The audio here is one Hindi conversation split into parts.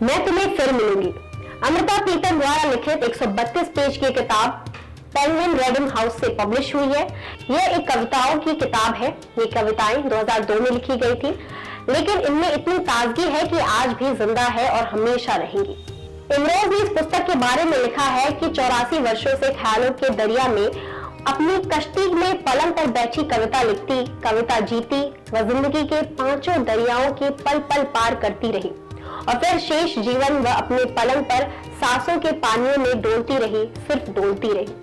मैं तुम्हें फिर मिलूंगी। अमृता प्रीतम द्वारा लिखित 132 पेज की किताब पेंगुइन रीडिंग हाउस से पब्लिश हुई है। यह एक कविताओं की किताब है। ये कविताएं 2002 में लिखी गई थी, लेकिन इनमें इतनी ताजगी है कि आज भी जिंदा है और हमेशा रहेंगी। इमरोज ने इस पुस्तक के बारे में लिखा है कि 84 वर्षों से ख्यालों के दरिया में अपनी कश्ती में पलंग पर बैठी कविता लिखती, कविता जीती व जिंदगी के पांचों दरियाओं के पल पल पार करती रही और फिर शेष जीवन वह अपने पलंग पर सांसों के पानियों में डोलती रही, सिर्फ डोलती रही।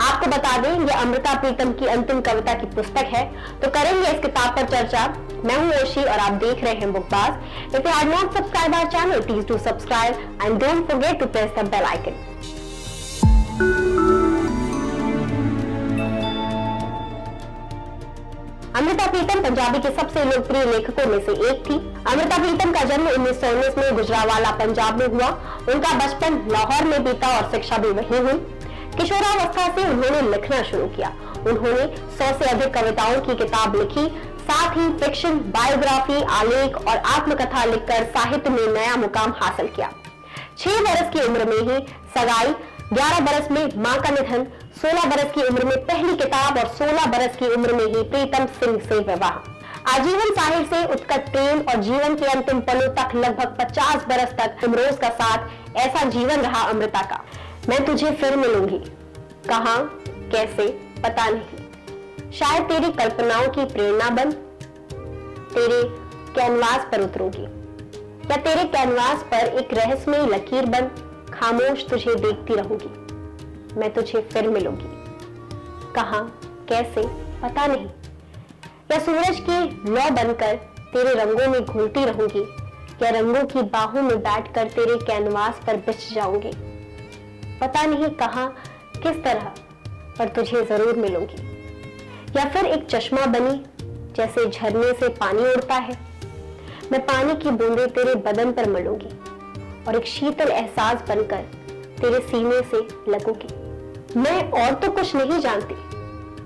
आपको बता दें, यह अमृता प्रीतम की अंतिम कविता की पुस्तक है। तो करेंगे इस किताब पर चर्चा। मैं हूं ओशी और आप देख रहे हैं बुकबाज। If you are not subscribe our channel, please do subscribe and don't forget to press the bell icon. Amrita Pritam Punjabi के सबसे लोकप्रिय लेखकों में से एक थी। अमृता प्रीतम का जन्म 1919 में गुजरावाला पंजाब में हुआ। उनका बचपन लाहौर में बीता और शिक्षा भी वहीं हुई। किशोरावस्था से उन्होंने लिखना शुरू किया। उन्होंने 100 से अधिक कविताओं की किताब लिखी, साथ ही फिक्शन, बायोग्राफी, आलेख और आत्मकथा लिखकर साहित्य में नया मुकाम हासिल किया। 6 बरस की उम्र में ही सगाई, 11 बरस में मां का निधन, 16 बरस की उम्र में पहली किताब और 16 बरस की उम्र में ही प्रीतम सिंह से विवाह। आजीवन साहिल से उत्कट प्रेम और जीवन के अंतिम पलों तक लगभग 50 बरस तक इमरोज का साथ, ऐसा जीवन रहा अमृता का। मैं तुझे फिर मिलूंगी, कहां, कैसे, पता नहीं। शायद तेरी कल्पनाओं की प्रेरणा बन तेरे कैनवास पर उतरूंगी, या तेरे कैनवास पर एक रहस्यमयी लकीर बन खामोश तुझे देखती रहूंगी। मैं तुझे फिर मिलूंगी, कहां, कैसे, पता नहीं। या सूरज की लौ बनकर तेरे रंगों में घूमती रहूंगी, या रंगों की बाहों में बैठकर तेरे कैनवास पर बिछ जाऊंगी। पता नहीं कहां, किस तरह, पर तुझे जरूर मिलूंगी। या फिर एक चश्मा बनी, जैसे झरने से पानी उड़ता है, मैं पानी की बूंदें तेरे बदन पर मलूंगी और एक शीतल एहसास बनकर तेरे सीने से लगूंगी। मैं और तो कुछ नहीं जानती,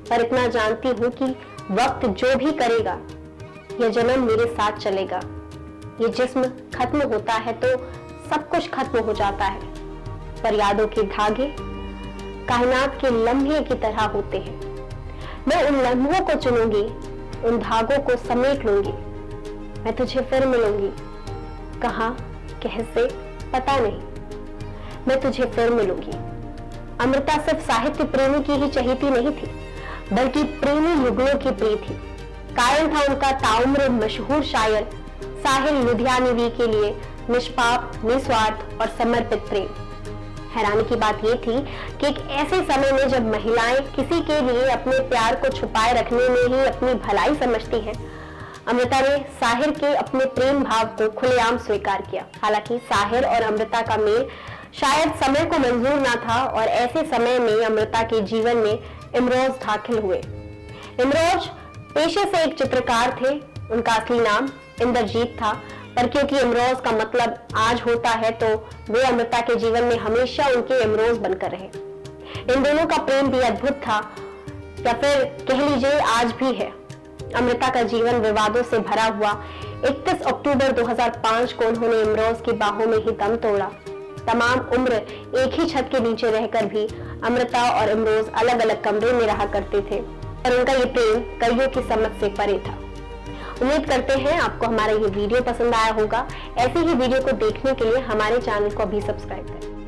पर इतना जानती हूं कि वक्त जो भी करेगा, यह जन्म मेरे साथ चलेगा। ये जिस्म खत्म होता है तो सब कुछ खत्म हो जाता है, पर यादों के धागे कायनात के लम्हे की तरह होते हैं। मैं उन लम्हों को चुनूंगी, उन धागों को समेट लूंगी। मैं तुझे फिर मिलूंगी, कहां, कैसे, पता नहीं। मैं तुझे फिर मिलूंगी। अमृता सिर्फ साहित्य प्रेमी की ही चहेती नहीं थी, बल्कि प्रेमी युगलों की प्रिय थी। कायल था उनका ताउम्र मशहूर शायर साहिल लुधियानवी के लिए निष्पाप, निस्वार्थ और समर्पित प्रेम। हैरानी की बात यह थी कि एक ऐसे समय में जब महिलाएं किसी के लिए अपने प्यार को छुपाए रखने में ही अपनी भलाई समझती हैं, अमृता ने साहिर के अपने प्रेम भाव को खुलेआम स्वीकार किया। हालांकि साहिर और अमृता का मेल शायद समय को मंजूर ना था और ऐसे समय में अमृता के जीवन में इमरोज दाखिल हुए। इमरोज पेशे से एक चित्रकार थे। उनका असली नाम इंद्रजीत था, पर क्योंकि इमरोज का मतलब आज होता है, तो वे अमृता के जीवन में हमेशा उनके इमरोज बनकर रहे। इन दोनों का प्रेम भी अद्भुत था, या फिर कह लीजिए आज भी है। अमृता का जीवन विवादों से भरा हुआ। 31 अक्टूबर 2005 को उन्होंने इमरोज की बाहों में ही दम तोड़ा। तमाम उम्र एक ही छत के नीचे रहकर भी अमृता और इमरोज अलग अलग कमरे में रहा करते थे, और उनका ये प्रेम कईयों की समझ से परे था। उम्मीद करते हैं आपको हमारा ये वीडियो पसंद आया होगा। ऐसे ही वीडियो को देखने के लिए हमारे चैनल को अभी सब्सक्राइब करें।